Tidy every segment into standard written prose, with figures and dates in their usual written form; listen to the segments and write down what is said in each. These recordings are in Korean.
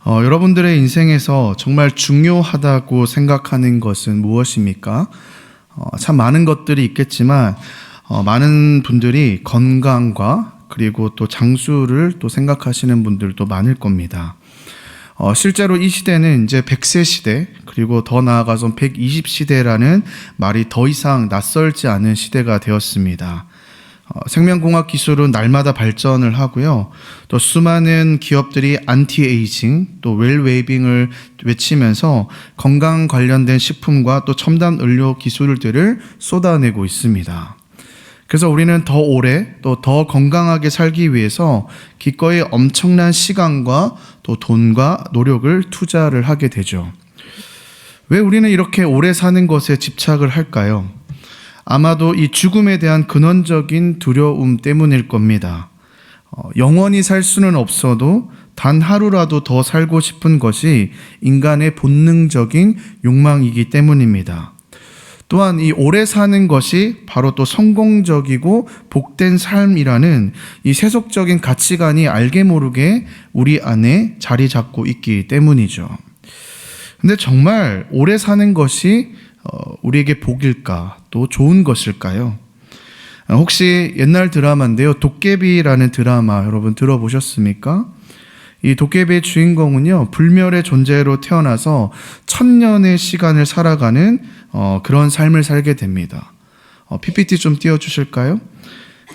여러분들의 인생에서 정말 중요하다고 생각하는 것은 무엇입니까? 참 많은 것들이 있겠지만 많은 분들이 건강과 그리고 또 장수를 또 생각하시는 분들도 많을 겁니다. 실제로 이 시대는 이제 100세 시대, 그리고 더 나아가서 120시대라는 말이 더 이상 낯설지 않은 시대가 되었습니다. 생명공학 기술은 날마다 발전을 하고요. 또 수많은 기업들이 안티에이징, 또 웰웨이빙을 외치면서 건강 관련된 식품과 또 첨단 의료 기술들을 쏟아내고 있습니다. 그래서 우리는 더 오래 또 더 건강하게 살기 위해서 기꺼이 엄청난 시간과 또 돈과 노력을 투자를 하게 되죠. 왜 우리는 이렇게 오래 사는 것에 집착을 할까요? 아마도 이 죽음에 대한 근원적인 두려움 때문일 겁니다. 영원히 살 수는 없어도 단 하루라도 더 살고 싶은 것이 인간의 본능적인 욕망이기 때문입니다. 또한 이 오래 사는 것이 바로 또 성공적이고 복된 삶이라는 이 세속적인 가치관이 알게 모르게 우리 안에 자리 잡고 있기 때문이죠. 근데 정말 오래 사는 것이 우리에게 복일까, 또 좋은 것일까요? 혹시 옛날 드라마인데요, 도깨비라는 드라마 여러분 들어보셨습니까? 이 도깨비의 주인공은요, 불멸의 존재로 태어나서 1000년의 시간을 살아가는 그런 삶을 살게 됩니다. PPT 좀 띄워주실까요?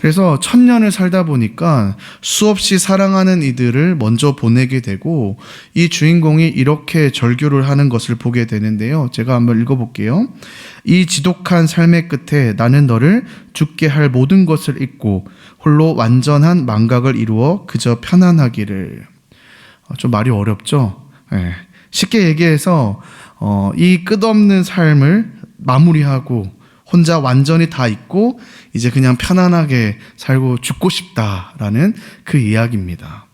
그래서 1000년을 살다 보니까 수없이 사랑하는 이들을 먼저 보내게 되고, 이 주인공이 이렇게 절규를 하는 것을 보게 되는데요. 제가 한번 읽어볼게요. 이 지독한 삶의 끝에 나는 너를 죽게 할 모든 것을 잊고 홀로 완전한 망각을 이루어 그저 편안하기를. 좀 말이 어렵죠? 네. 쉽게 얘기해서 이 끝없는 삶을 마무리하고 혼자 완전히 다 잊고 이제 그냥 편안하게 살고 죽고 싶다라는 그 이야기입니다.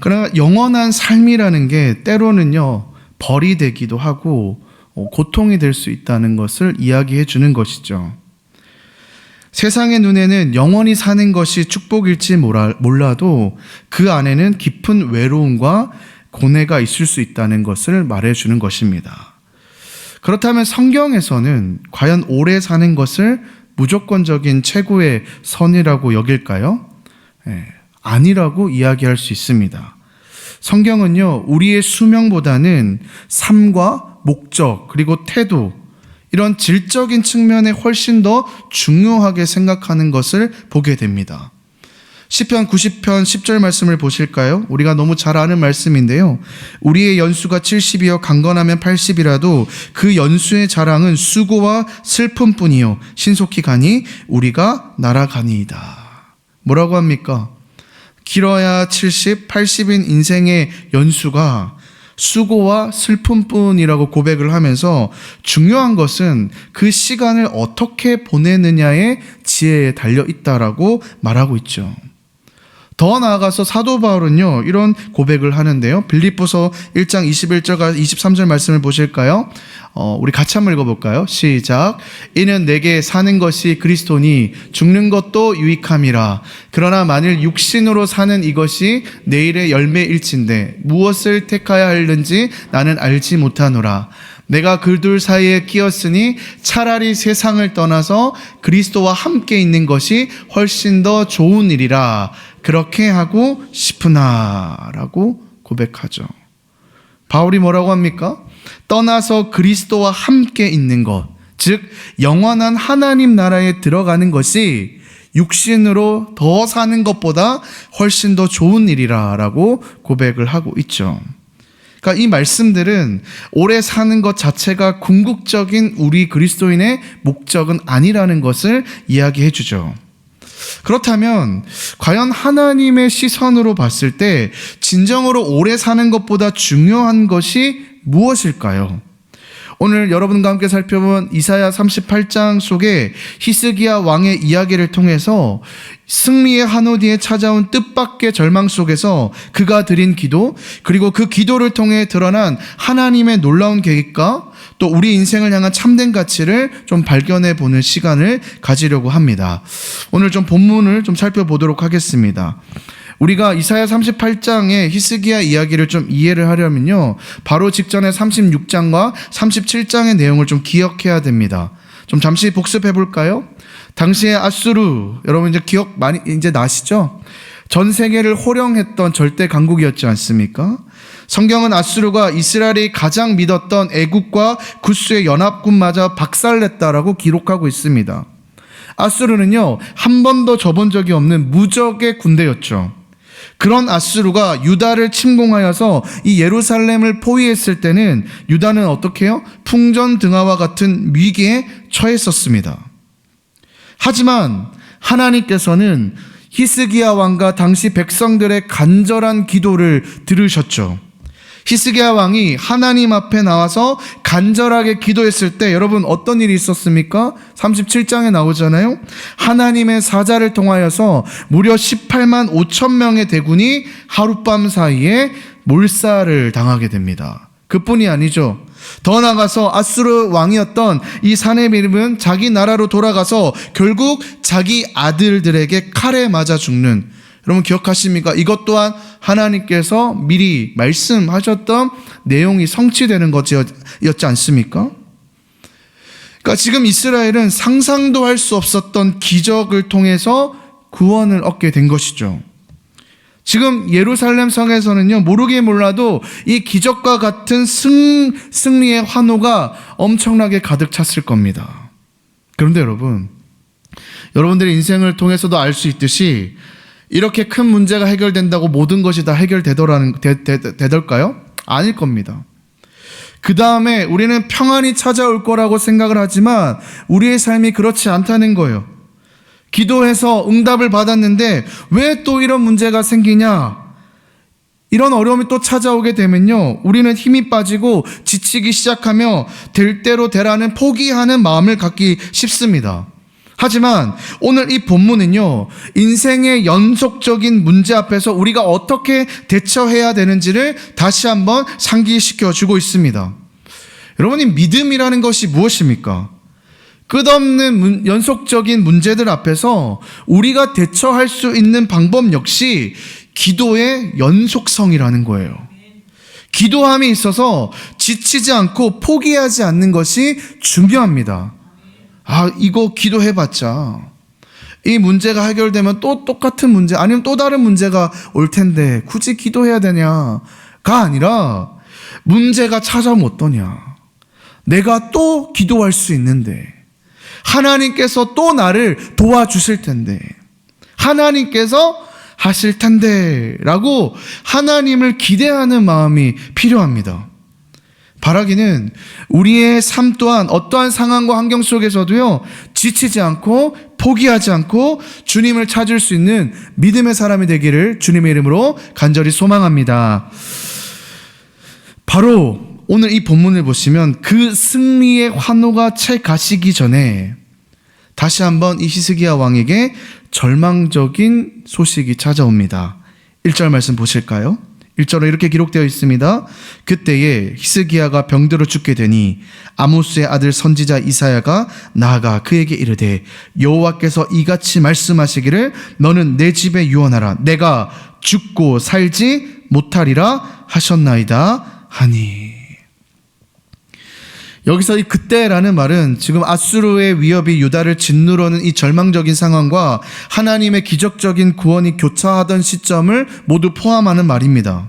그러나 영원한 삶이라는 게 때로는요, 벌이 되기도 하고 고통이 될 수 있다는 것을 이야기해 주는 것이죠. 세상의 눈에는 영원히 사는 것이 축복일지 몰라도 그 안에는 깊은 외로움과 고뇌가 있을 수 있다는 것을 말해주는 것입니다. 그렇다면 성경에서는 과연 오래 사는 것을 무조건적인 최고의 선이라고 여길까요? 아니라고 이야기할 수 있습니다. 성경은요, 우리의 수명보다는 삶과 목적, 그리고 태도, 이런 질적인 측면에 훨씬 더 중요하게 생각하는 것을 보게 됩니다. 시편 90편 10절 말씀을 보실까요? 우리가 너무 잘 아는 말씀인데요. 우리의 연수가 70이요 강건하면 80이라도 그 연수의 자랑은 수고와 슬픔뿐이요 신속히 가니 우리가 날아가니이다. 뭐라고 합니까? 길어야 70, 80인 인생의 연수가 수고와 슬픔뿐이라고 고백을 하면서 중요한 것은 그 시간을 어떻게 보내느냐의 지혜에 달려 있다라고 말하고 있죠. 더 나아가서 사도 바울은요, 이런 고백을 하는데요. 빌립보서 1장 21절과 23절 말씀을 보실까요? 우리 같이 한번 읽어볼까요? 시작. 이는 내게 사는 것이 그리스도니 죽는 것도 유익함이라. 그러나 만일 육신으로 사는 이것이 내일의 열매일진데 무엇을 택하여 할는지 나는 알지 못하노라. 내가 그 둘 사이에 끼었으니 차라리 세상을 떠나서 그리스도와 함께 있는 것이 훨씬 더 좋은 일이라. 그렇게 하고 싶으나 라고 고백하죠. 바울이 뭐라고 합니까? 떠나서 그리스도와 함께 있는 것, 즉 영원한 하나님 나라에 들어가는 것이 육신으로 더 사는 것보다 훨씬 더 좋은 일이라 라고 고백을 하고 있죠. 그러니까 이 말씀들은 오래 사는 것 자체가 궁극적인 우리 그리스도인의 목적은 아니라는 것을 이야기해 주죠. 그렇다면 과연 하나님의 시선으로 봤을 때 진정으로 오래 사는 것보다 중요한 것이 무엇일까요? 오늘 여러분과 함께 살펴본 이사야 38장 속에 히스기야 왕의 이야기를 통해서 승리의 한호 뒤에 찾아온 뜻밖의 절망 속에서 그가 드린 기도, 그리고 그 기도를 통해 드러난 하나님의 놀라운 계획과 또 우리 인생을 향한 참된 가치를 좀 발견해 보는 시간을 가지려고 합니다. 오늘 좀 본문을 좀 살펴보도록 하겠습니다. 우리가 이사야 38장의 히스기야 이야기를 좀 이해를 하려면요, 바로 직전에 36장과 37장의 내용을 좀 기억해야 됩니다. 좀 잠시 복습해 볼까요? 당시에 아수르, 여러분 이제 기억 많이 이제 나시죠? 전 세계를 호령했던 절대 강국이었지 않습니까? 성경은 아수르가 이스라엘이 가장 믿었던 애국과 구스의 연합군마저 박살냈다라고 기록하고 있습니다. 아수르는요, 한 번도 져본 적이 없는 무적의 군대였죠. 그런 아수르가 유다를 침공하여서 이 예루살렘을 포위했을 때는 유다는 어떻게 해요? 풍전등화와 같은 위기에 처했었습니다. 하지만 하나님께서는 히스기야 왕과 당시 백성들의 간절한 기도를 들으셨죠. 히스기야 왕이 하나님 앞에 나와서 간절하게 기도했을 때 여러분 어떤 일이 있었습니까? 37장에 나오잖아요. 하나님의 사자를 통하여서 무려 18만 5천 명의 대군이 하룻밤 사이에 몰살을 당하게 됩니다. 그뿐이 아니죠. 더 나아가서 아수르 왕이었던 이 사네비립은 자기 나라로 돌아가서 결국 자기 아들들에게 칼에 맞아 죽는, 여러분 기억하십니까? 이것 또한 하나님께서 미리 말씀하셨던 내용이 성취되는 것이었지 않습니까? 그러니까 지금 이스라엘은 상상도 할 수 없었던 기적을 통해서 구원을 얻게 된 것이죠. 지금 예루살렘 성에서는요, 모르게 몰라도 이 기적과 같은 승리의 환호가 엄청나게 가득 찼을 겁니다. 그런데 여러분들의 인생을 통해서도 알 수 있듯이 이렇게 큰 문제가 해결된다고 모든 것이 다 되돌까요? 아닐 겁니다. 그 다음에 우리는 평안이 찾아올 거라고 생각을 하지만 우리의 삶이 그렇지 않다는 거예요. 기도해서 응답을 받았는데 왜 또 이런 문제가 생기냐? 이런 어려움이 또 찾아오게 되면요, 우리는 힘이 빠지고 지치기 시작하며 될 대로 되라는 포기하는 마음을 갖기 쉽습니다. 하지만 오늘 이 본문은요, 인생의 연속적인 문제 앞에서 우리가 어떻게 대처해야 되는지를 다시 한번 상기시켜 주고 있습니다. 여러분이 믿음이라는 것이 무엇입니까? 끝없는 연속적인 문제들 앞에서 우리가 대처할 수 있는 방법 역시 기도의 연속성이라는 거예요. 기도함에 있어서 지치지 않고 포기하지 않는 것이 중요합니다. 이거 기도해봤자 이 문제가 해결되면 또 똑같은 문제, 아니면 또 다른 문제가 올 텐데 굳이 기도해야 되냐가 아니라, 문제가 찾아오면 어떠냐? 내가 또 기도할 수 있는데, 하나님께서 또 나를 도와주실 텐데, 하나님께서 하실 텐데 라고 하나님을 기대하는 마음이 필요합니다. 바라기는 우리의 삶 또한 어떠한 상황과 환경 속에서도요, 지치지 않고 포기하지 않고 주님을 찾을 수 있는 믿음의 사람이 되기를 주님의 이름으로 간절히 소망합니다. 바로 오늘 이 본문을 보시면 그 승리의 환호가 채 가시기 전에 다시 한번 이 히스기야 왕에게 절망적인 소식이 찾아옵니다. 1절 말씀 보실까요? 1절에 이렇게 기록되어 있습니다. 그때에 히스기야가 병들어 죽게 되니 아모스의 아들 선지자 이사야가 나아가 그에게 이르되, 여호와께서 이같이 말씀하시기를 너는 내 집에 유언하라. 내가 죽고 살지 못하리라 하셨나이다 하니. 여기서 이 그때라는 말은 지금 아수르의 위협이 유다를 짓누르는 이 절망적인 상황과 하나님의 기적적인 구원이 교차하던 시점을 모두 포함하는 말입니다.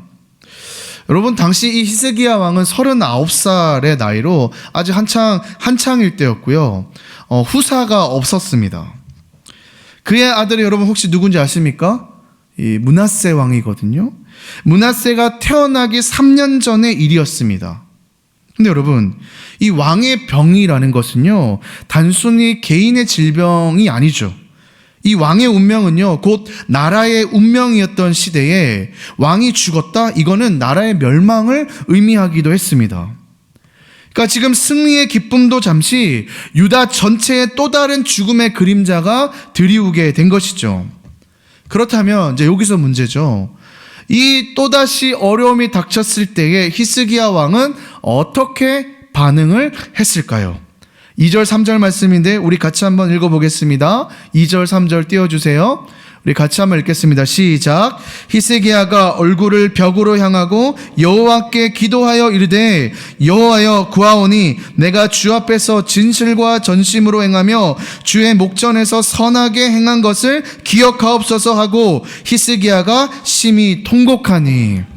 여러분, 당시 이 히스기야 왕은 39살의 나이로 아직 한창일 때였고요. 후사가 없었습니다. 그의 아들이 여러분 혹시 누군지 아십니까? 이 므낫세 왕이거든요. 므낫세가 태어나기 3년 전의 일이었습니다. 근데 여러분, 이 왕의 병이라는 것은요, 단순히 개인의 질병이 아니죠. 이 왕의 운명은요, 곧 나라의 운명이었던 시대에 왕이 죽었다? 이거는 나라의 멸망을 의미하기도 했습니다. 그러니까 지금 승리의 기쁨도 잠시 유다 전체의 또 다른 죽음의 그림자가 드리우게 된 것이죠. 그렇다면 이제 여기서 문제죠. 이 또다시 어려움이 닥쳤을 때에 히스기야 왕은 어떻게 반응을 했을까요? 2절 3절 말씀인데 우리 같이 한번 읽어보겠습니다. 2절 3절 띄워주세요. 우리 같이 한번 읽겠습니다. 시작. 히스기야가 얼굴을 벽으로 향하고 여호와께 기도하여 이르되 여호와여 구하오니 내가 주 앞에서 진실과 전심으로 행하며 주의 목전에서 선하게 행한 것을 기억하옵소서 하고 히스기야가 심히 통곡하니.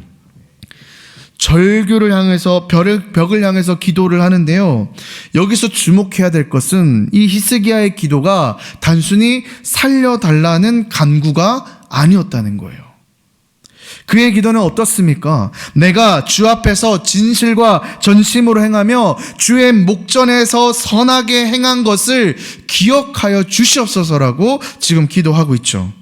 절규를 향해서 벽을 향해서 기도를 하는데요. 여기서 주목해야 될 것은 이 히스기야의 기도가 단순히 살려달라는 간구가 아니었다는 거예요. 그의 기도는 어떻습니까? 내가 주 앞에서 진실과 전심으로 행하며 주의 목전에서 선하게 행한 것을 기억하여 주시옵소서라고 지금 기도하고 있죠.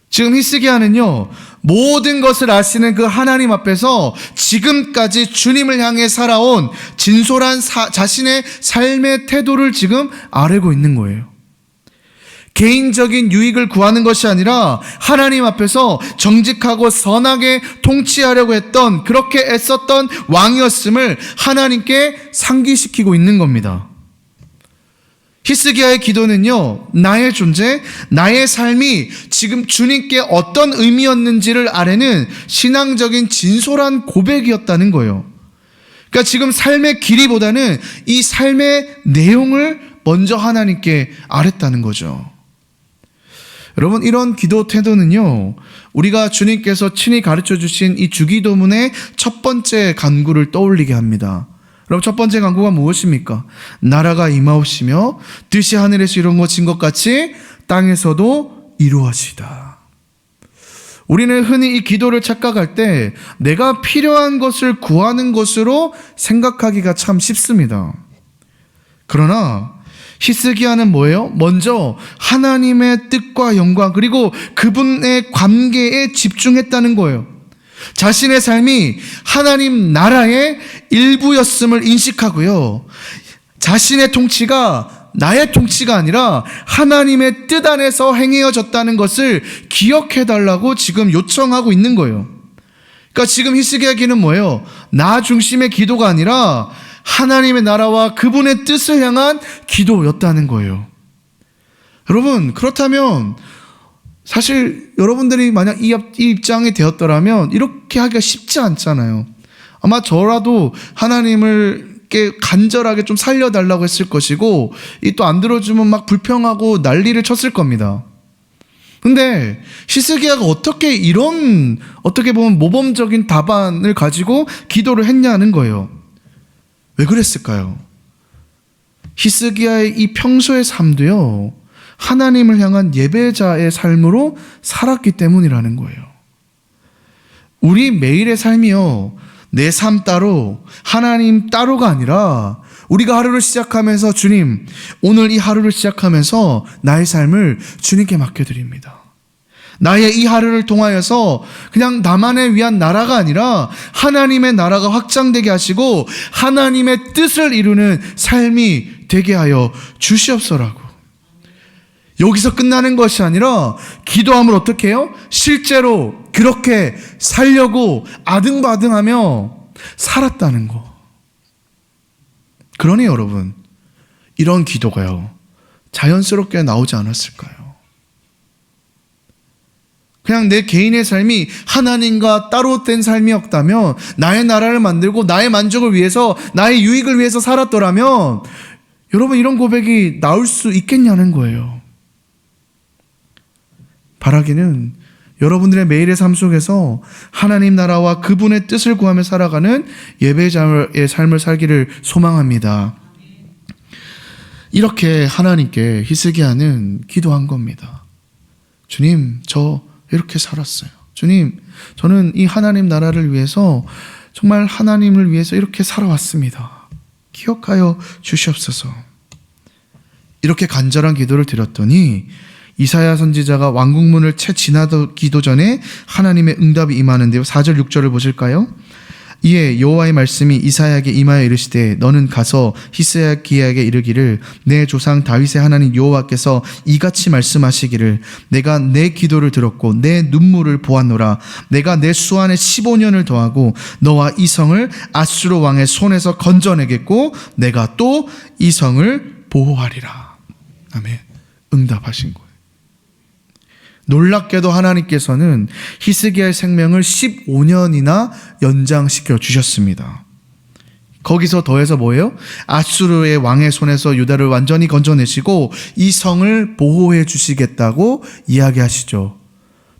지금 히스기야는요, 모든 것을 아시는 그 하나님 앞에서 지금까지 주님을 향해 살아온 진솔한 자신의 삶의 태도를 지금 아뢰고 있는 거예요. 개인적인 유익을 구하는 것이 아니라 하나님 앞에서 정직하고 선하게 통치하려고 했던, 그렇게 애썼던 왕이었음을 하나님께 상기시키고 있는 겁니다. 히스기야의 기도는요, 나의 존재, 나의 삶이 지금 주님께 어떤 의미였는지를 아뢰는 신앙적인 진솔한 고백이었다는 거예요. 그러니까 지금 삶의 길이보다는 이 삶의 내용을 먼저 하나님께 아뢰었다는 거죠. 여러분, 이런 기도 태도는요, 우리가 주님께서 친히 가르쳐 주신 이 주기도문의 첫 번째 간구를 떠올리게 합니다. 여러분, 첫 번째 간구가 무엇입니까? 나라가 임하옵시며 뜻이 하늘에서 이루어진 것 같이 땅에서도 이루어지다. 우리는 흔히 이 기도를 착각할 때 내가 필요한 것을 구하는 것으로 생각하기가 참 쉽습니다. 그러나 히스기야는 뭐예요? 먼저 하나님의 뜻과 영광, 그리고 그분의 관계에 집중했다는 거예요. 자신의 삶이 하나님 나라의 일부였음을 인식하고요, 자신의 통치가 나의 통치가 아니라 하나님의 뜻 안에서 행해졌다는 것을 기억해달라고 지금 요청하고 있는 거예요. 그러니까 지금 히스기야 기도는 뭐예요? 나 중심의 기도가 아니라 하나님의 나라와 그분의 뜻을 향한 기도였다는 거예요. 여러분, 그렇다면 사실 여러분들이 만약 이 입장이 되었더라면 이렇게 하기가 쉽지 않잖아요. 아마 저라도 하나님을 간절하게 좀 살려달라고 했을 것이고, 이 또 안 들어주면 막 불평하고 난리를 쳤을 겁니다. 근데 히스기야가 어떻게 이런, 어떻게 보면 모범적인 답안을 가지고 기도를 했냐는 거예요. 왜 그랬을까요? 히스기야의 이 평소의 삶도요, 하나님을 향한 예배자의 삶으로 살았기 때문이라는 거예요. 우리 매일의 삶이요, 내 삶 따로, 하나님 따로가 아니라 우리가 하루를 시작하면서 주님, 오늘 이 하루를 시작하면서 나의 삶을 주님께 맡겨드립니다. 나의 이 하루를 통하여서 그냥 나만을 위한 나라가 아니라 하나님의 나라가 확장되게 하시고 하나님의 뜻을 이루는 삶이 되게 하여 주시옵소라고. 여기서 끝나는 것이 아니라 기도함을 어떻게 해요? 실제로 그렇게 살려고 아등바등하며 살았다는 거. 그러니 여러분, 이런 기도가요, 자연스럽게 나오지 않았을까요? 그냥 내 개인의 삶이 하나님과 따로 된 삶이었다면, 나의 나라를 만들고 나의 만족을 위해서, 나의 유익을 위해서 살았더라면 여러분, 이런 고백이 나올 수 있겠냐는 거예요. 바라기는 여러분들의 매일의 삶 속에서 하나님 나라와 그분의 뜻을 구하며 살아가는 예배자의 삶을 살기를 소망합니다. 이렇게 하나님께 히스기야는 기도한 겁니다. 주님, 저 이렇게 살았어요. 주님, 저는 이 하나님 나라를 위해서, 정말 하나님을 위해서 이렇게 살아왔습니다. 기억하여 주시옵소서. 이렇게 간절한 기도를 드렸더니 이사야 선지자가 왕궁문을 채 지나기도 전에 하나님의 응답이 임하는데요. 4절 6절을 보실까요? 이에 여호와의 말씀이 이사야에게 임하여 이르시되 너는 가서 히스기야에게 이르기를 내 조상 다윗의 하나님 여호와께서 이같이 말씀하시기를 내가 내 기도를 들었고 내 눈물을 보았노라. 내가 내 수완에 15년을 더하고 너와 이 성을 아수르 왕의 손에서 건져내겠고 내가 또 이 성을 보호하리라. 아멘. 응답하신 거예요. 놀랍게도 하나님께서는 히스기야의 생명을 15년이나 연장시켜 주셨습니다. 거기서 더해서 뭐예요? 아수르의 왕의 손에서 유다를 완전히 건져내시고 이 성을 보호해 주시겠다고 이야기하시죠.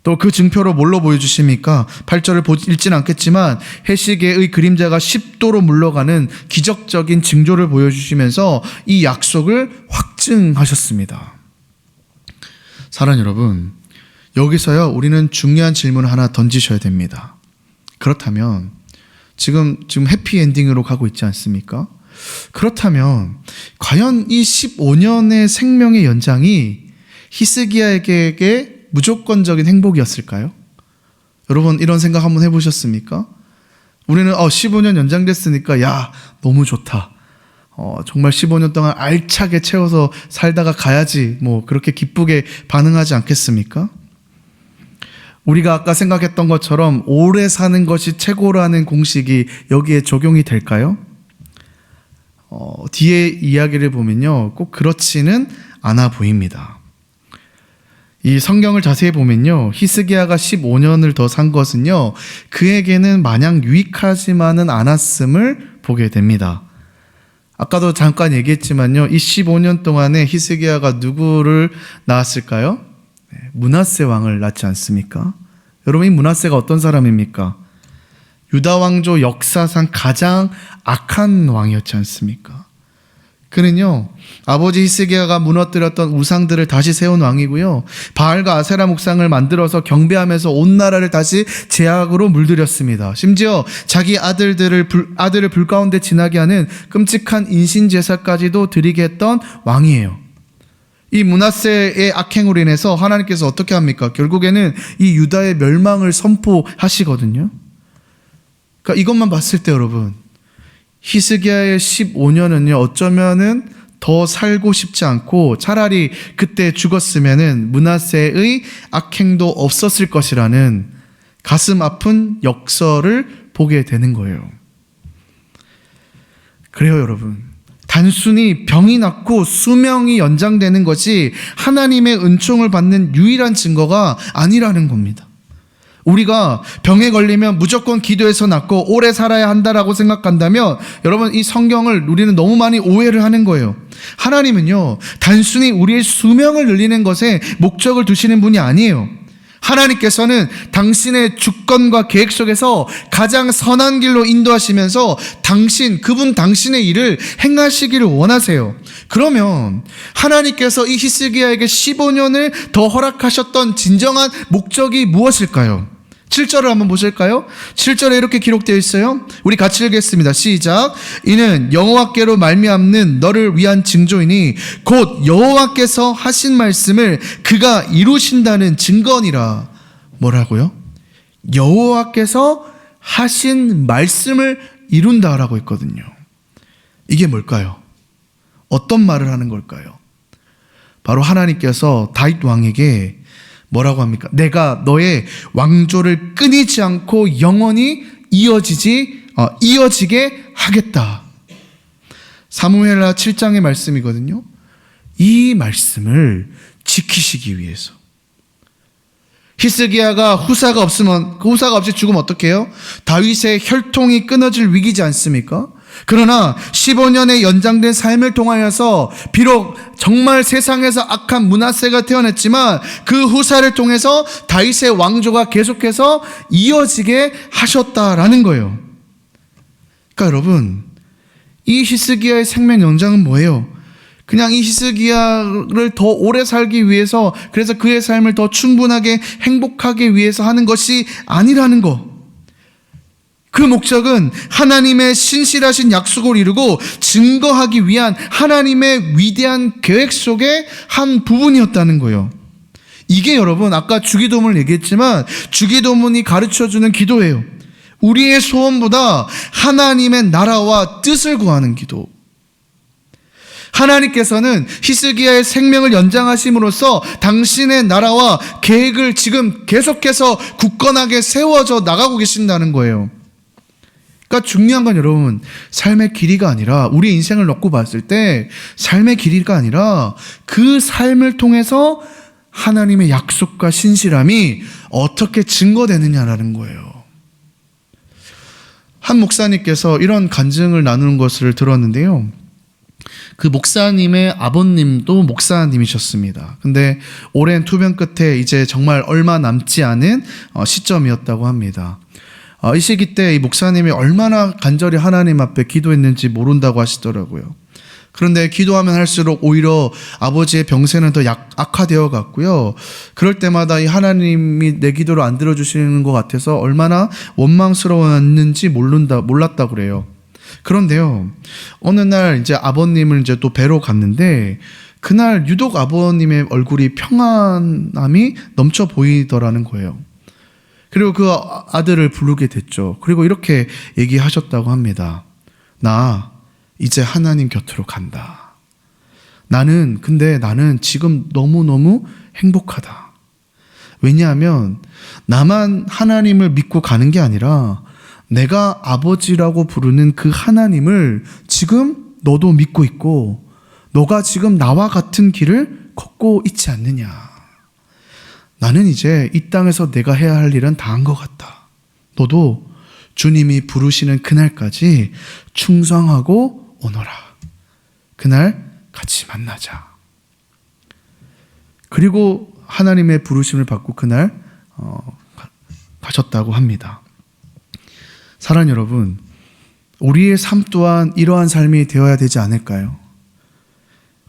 또 그 증표로 뭘로 보여주십니까? 8절을 읽진 않겠지만 해시계의 그림자가 10도로 물러가는 기적적인 징조를 보여주시면서 이 약속을 확증하셨습니다. 사랑하는 여러분, 여기서요 우리는 중요한 질문을 하나 던지셔야 됩니다. 그렇다면 지금 해피엔딩으로 가고 있지 않습니까? 그렇다면 과연 이 15년의 생명의 연장이 히스기야에게 무조건적인 행복이었을까요? 여러분 이런 생각 한번 해보셨습니까? 우리는 15년 연장됐으니까 야 너무 좋다. 정말 15년 동안 알차게 채워서 살다가 가야지 뭐 그렇게 기쁘게 반응하지 않겠습니까? 우리가 아까 생각했던 것처럼 오래 사는 것이 최고라는 공식이 여기에 적용이 될까요? 뒤에 이야기를 보면요 꼭 그렇지는 않아 보입니다. 이 성경을 자세히 보면요 히스기야가 15년을 더 산 것은요 그에게는 마냥 유익하지만은 않았음을 보게 됩니다. 아까도 잠깐 얘기했지만요 이 15년 동안에 히스기야가 누구를 낳았을까요? 므낫세 왕을 낳지 않습니까? 여러분 이 므낫세가 어떤 사람입니까? 유다 왕조 역사상 가장 악한 왕이었지 않습니까? 그는요 아버지 히스기야가 무너뜨렸던 우상들을 다시 세운 왕이고요 바알과 아세라 목상을 만들어서 경배하면서 온 나라를 다시 죄악으로 물들였습니다. 심지어 자기 아들을 불 가운데 지나게 하는 끔찍한 인신제사까지도 드리게 했던 왕이에요. 이 므낫세의 악행으로 인해서 하나님께서 어떻게 합니까? 결국에는 이 유다의 멸망을 선포하시거든요. 그러니까 이것만 봤을 때 여러분 히스기야의 15년은요 어쩌면은 더 살고 싶지 않고 차라리 그때 죽었으면은 므낫세의 악행도 없었을 것이라는 가슴 아픈 역설을 보게 되는 거예요. 그래요 여러분, 단순히 병이 낫고 수명이 연장되는 것이 하나님의 은총을 받는 유일한 증거가 아니라는 겁니다. 우리가 병에 걸리면 무조건 기도해서 낫고 오래 살아야 한다라고 생각한다면 여러분 이 성경을 우리는 너무 많이 오해를 하는 거예요. 하나님은요 단순히 우리의 수명을 늘리는 것에 목적을 두시는 분이 아니에요. 하나님께서는 당신의 주권과 계획 속에서 가장 선한 길로 인도하시면서 당신의 일을 행하시기를 원하세요. 그러면 하나님께서 이 히스기야에게 15년을 더 허락하셨던 진정한 목적이 무엇일까요? 7절을 한번 보실까요? 7절에 이렇게 기록되어 있어요. 우리 같이 읽겠습니다. 시작. 이는 여호와께로 말미암는 너를 위한 징조이니 곧 여호와께서 하신 말씀을 그가 이루신다는 증거니라. 뭐라고요? 여호와께서 하신 말씀을 이룬다라고 했거든요. 이게 뭘까요? 어떤 말을 하는 걸까요? 바로 하나님께서 다윗 왕에게 뭐라고 합니까? 내가 너의 왕조를 끊이지 않고 영원히 이어지게 하겠다. 사무엘하 7장의 말씀이거든요. 이 말씀을 지키시기 위해서 히스기야가 후사가 없이 죽으면 어떡해요? 다윗의 혈통이 끊어질 위기지 않습니까? 그러나 15년의 연장된 삶을 통하여서 비록 정말 세상에서 악한 므낫세가 태어났지만 그 후사를 통해서 다윗의 왕조가 계속해서 이어지게 하셨다라는 거예요. 그러니까 여러분 이 히스기야의 생명 연장은 뭐예요? 그냥 이 히스기야를 더 오래 살기 위해서, 그래서 그의 삶을 더 충분하게 행복하게 위해서 하는 것이 아니라는 거. 그 목적은 하나님의 신실하신 약속을 이루고 증거하기 위한 하나님의 위대한 계획 속의 한 부분이었다는 거예요. 이게 여러분 아까 주기도문을 얘기했지만 주기도문이 가르쳐주는 기도예요. 우리의 소원보다 하나님의 나라와 뜻을 구하는 기도. 하나님께서는 히스기야의 생명을 연장하심으로써 당신의 나라와 계획을 지금 계속해서 굳건하게 세워져 나가고 계신다는 거예요. 그러니까 중요한 건 여러분, 삶의 길이가 아니라, 우리 인생을 놓고 봤을 때 삶의 길이가 아니라 그 삶을 통해서 하나님의 약속과 신실함이 어떻게 증거되느냐라는 거예요. 한 목사님께서 이런 간증을 나누는 것을 들었는데요. 그 목사님의 아버님도 목사님이셨습니다. 근데 오랜 투병 끝에 이제 정말 얼마 남지 않은 시점이었다고 합니다. 이 시기 때 이 목사님이 얼마나 간절히 하나님 앞에 기도했는지 모른다고 하시더라고요. 그런데 기도하면 할수록 오히려 아버지의 병세는 더 악화되어 갔고요. 그럴 때마다 이 하나님이 내 기도를 안 들어주시는 것 같아서 얼마나 원망스러웠는지 몰랐다고 그래요. 그런데요, 어느 날 이제 아버님을 이제 또 뵈러 갔는데 그날 유독 아버님의 얼굴이 평안함이 넘쳐 보이더라는 거예요. 그리고 그 아들을 부르게 됐죠. 그리고 이렇게 얘기하셨다고 합니다. 나 이제 하나님 곁으로 간다. 근데 나는 지금 너무너무 행복하다. 왜냐하면 나만 하나님을 믿고 가는 게 아니라 내가 아버지라고 부르는 그 하나님을 지금 너도 믿고 있고 너가 지금 나와 같은 길을 걷고 있지 않느냐. 나는 이제 이 땅에서 내가 해야 할 일은 다 한 것 같다. 너도 주님이 부르시는 그날까지 충성하고 오너라. 그날 같이 만나자. 그리고 하나님의 부르심을 받고 그날 가셨다고 합니다. 사랑하는 여러분, 우리의 삶 또한 이러한 삶이 되어야 되지 않을까요?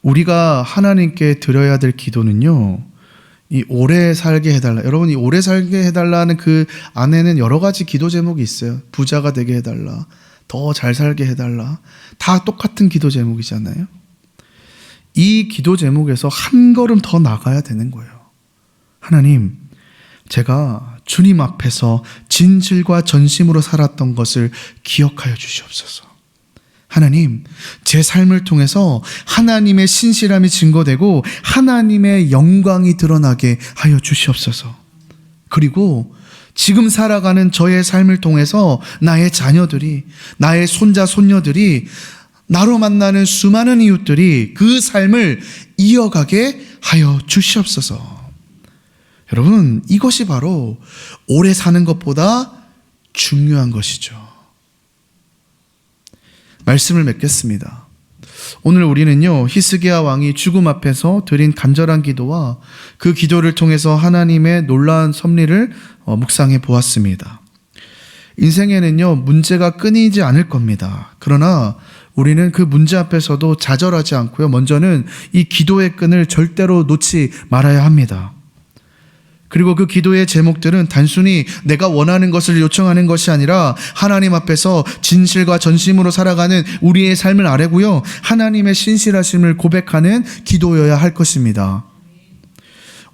우리가 하나님께 드려야 될 기도는요, 이 오래 살게 해달라. 여러분, 이 오래 살게 해달라는 그 안에는 여러 가지 기도 제목이 있어요. 부자가 되게 해달라. 더 잘 살게 해달라. 다 똑같은 기도 제목이잖아요. 이 기도 제목에서 한 걸음 더 나가야 되는 거예요. 하나님, 제가 주님 앞에서 진실과 전심으로 살았던 것을 기억하여 주시옵소서. 하나님, 제 삶을 통해서 하나님의 신실함이 증거되고 하나님의 영광이 드러나게 하여 주시옵소서. 그리고 지금 살아가는 저의 삶을 통해서 나의 자녀들이, 나의 손자, 손녀들이, 나로 만나는 수많은 이웃들이 그 삶을 이어가게 하여 주시옵소서. 여러분, 이것이 바로 오래 사는 것보다 중요한 것이죠. 말씀을 맺겠습니다. 오늘 우리는요, 히스기야 왕이 죽음 앞에서 드린 간절한 기도와 그 기도를 통해서 하나님의 놀라운 섭리를 묵상해 보았습니다. 인생에는요, 문제가 끊이지 않을 겁니다. 그러나 우리는 그 문제 앞에서도 좌절하지 않고요, 먼저는 이 기도의 끈을 절대로 놓지 말아야 합니다. 그리고 그 기도의 제목들은 단순히 내가 원하는 것을 요청하는 것이 아니라 하나님 앞에서 진실과 전심으로 살아가는 우리의 삶을 아뢰고요, 하나님의 신실하심을 고백하는 기도여야 할 것입니다.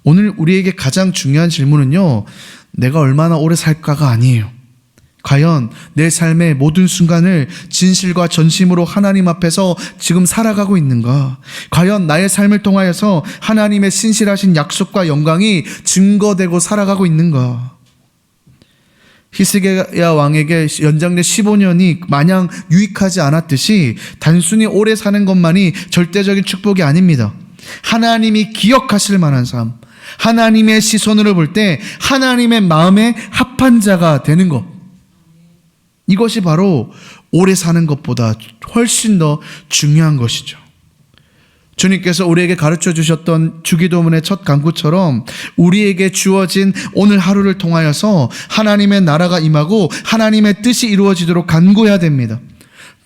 오늘 우리에게 가장 중요한 질문은요, 내가 얼마나 오래 살까가 아니에요. 과연 내 삶의 모든 순간을 진실과 전심으로 하나님 앞에서 지금 살아가고 있는가? 과연 나의 삶을 통하여서 하나님의 신실하신 약속과 영광이 증거되고 살아가고 있는가? 히스기야 왕에게 연장된 15년이 마냥 유익하지 않았듯이 단순히 오래 사는 것만이 절대적인 축복이 아닙니다. 하나님이 기억하실 만한 삶, 하나님의 시선으로 볼 때 하나님의 마음에 합한 자가 되는 것, 이것이 바로 오래 사는 것보다 훨씬 더 중요한 것이죠. 주님께서 우리에게 가르쳐 주셨던 주기도문의 첫 간구처럼 우리에게 주어진 오늘 하루를 통하여서 하나님의 나라가 임하고 하나님의 뜻이 이루어지도록 간구해야 됩니다.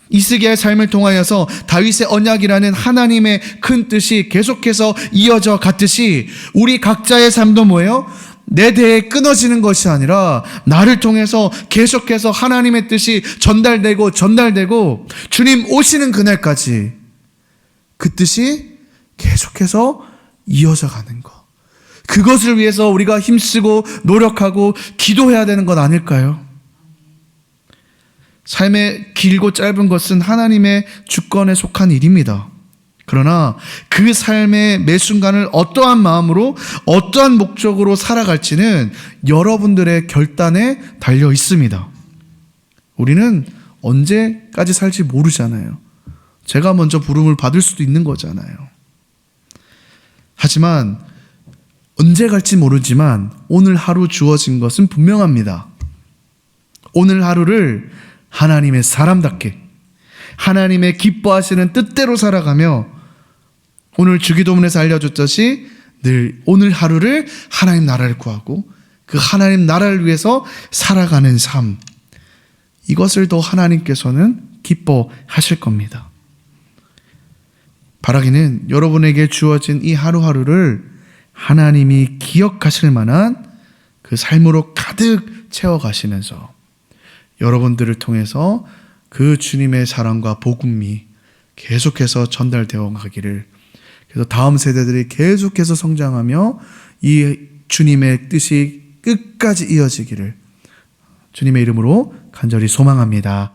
히스기야의 삶을 통하여서 다윗의 언약이라는 하나님의 큰 뜻이 계속해서 이어져 갔듯이 우리 각자의 삶도 뭐예요? 내 대에 끊어지는 것이 아니라 나를 통해서 계속해서 하나님의 뜻이 전달되고 주님 오시는 그날까지 그 뜻이 계속해서 이어져 가는 것, 그것을 위해서 우리가 힘쓰고 노력하고 기도해야 되는 것 아닐까요? 삶의 길고 짧은 것은 하나님의 주권에 속한 일입니다. 그러나 그 삶의 매 순간을 어떠한 마음으로 어떠한 목적으로 살아갈지는 여러분들의 결단에 달려 있습니다. 우리는 언제까지 살지 모르잖아요. 제가 먼저 부름을 받을 수도 있는 거잖아요. 하지만 언제 갈지 모르지만 오늘 하루 주어진 것은 분명합니다. 오늘 하루를 하나님의 사람답게, 하나님의 기뻐하시는 뜻대로 살아가며, 오늘 주기도문에서 알려줬듯이 늘 오늘 하루를 하나님 나라를 구하고 그 하나님 나라를 위해서 살아가는 삶, 이것을 더 하나님께서는 기뻐하실 겁니다. 바라기는 여러분에게 주어진 이 하루하루를 하나님이 기억하실 만한 그 삶으로 가득 채워가시면서 여러분들을 통해서 그 주님의 사랑과 복음이 계속해서 전달되어 가기를, 그래서 다음 세대들이 계속해서 성장하며 이 주님의 뜻이 끝까지 이어지기를 주님의 이름으로 간절히 소망합니다.